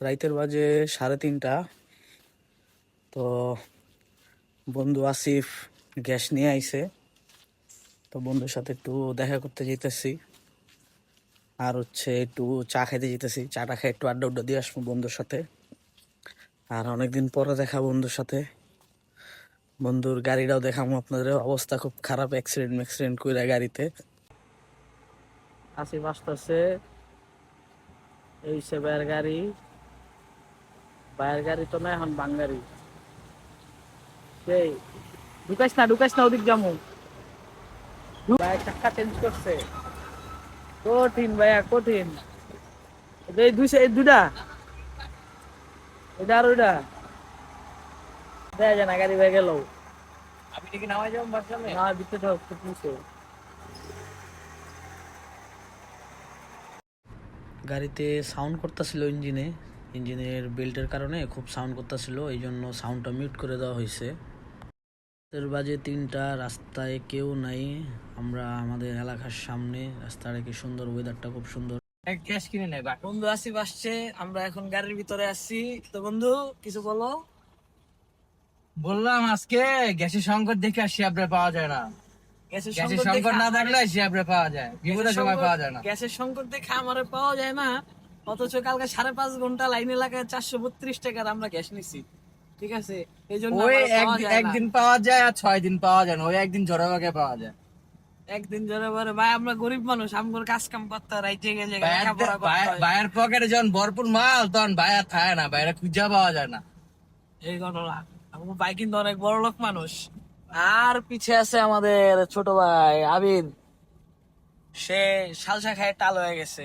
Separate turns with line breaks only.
রাইতের বাজে 3:30। তো বন্ধু আসিফ গ্যাস নিয়ে আইছে, তো বন্ধুর সাথে একটু দেখা করতে যেতেছি। আর একটু চা খাইতে যেতেছি, চাটা খাই একটু আড্ডা দিয়ে আসবো বন্ধুর সাথে। আর অনেকদিন পরে দেখা বন্ধুর সাথে। বন্ধুর গাড়িটাও দেখাবো আপনাদের, অবস্থা খুব খারাপ, অ্যাক্সিডেন্ট কইরা গাড়িতে। আসিফ আসতেছে, এই সে ভাইয়ের গাড়ি তো না, এখন বাঙ্গারি। সেই ঢুকাইস না ওদিক যাবো। ভাই চাক্কা চেঞ্জ করছে, কঠিন ভাইয়া কঠিন। এই দুইটা, এটা আর ওইটা দেখা যায় না, গাড়ি হয়ে গেল। আমি নাকি নামাই যাবো বাসে না, দিতে থাক খুব নিচে। গাড়িতে সাউন্ড করতেছিল, ইঞ্জিনের বেল্টের কারণে খুব সাউন্ড করতেছিল, এই জন্য সাউন্ডটা মিউট করে দেওয়া হয়েছে। রাতের বাজে 3টা, রাস্তায় কেউ নাই। আমরা আমাদের এলাকার সামনে, রাস্তাটা কি সুন্দর, ওয়েদারটা খুব সুন্দর। গ্যাস কিনে নেই বন্ধু, আসিফ আসছে, আমরা এখন গাড়ির ভিতরে আসছি। তো বন্ধু কিছু বলো।
বললাম আজকে গ্যাসের সংকট দেখে আর শিয়াবরে পাওয়া যায় না। গ্যাসের সংকট না থাকলে শিয়াবরে পাওয়া যায়, বিপদের সময় পাওয়া যায় না।
গ্যাসের সংকট দেখে আমারে পাওয়া যায় না, অথচ কালকে 5.5 ঘন্টা লাইনে লাগায় 432 টাকার আমরা গ্যাস নিছি। ঠিক আছে, এই জন্য
ওই একদিন পাওয়া যায় আর 6 দিন পাওয়া যায় না, ওই একদিন জোড়া ভাগে পাওয়া যায়।
একদিন জোরে বলে ভাই, আমরা গরিব মানুষ, আমগোর কাজ কাম করতে রাইতে গেলে
ভাইয়ের পকেটে যখন ভরপুর মাল তখন ভাইয়া থাকে না, ভাইয়েরা খুঁজা পাওয়া যায় না।
এই ঘটনা। আমার ভাই কিন্তু অনেক বড় লোক মানুষ। আর পিছে আছে আমাদের ছোট ভাই আবিদ, সে সালসা খায় টাল হয়ে গেছে।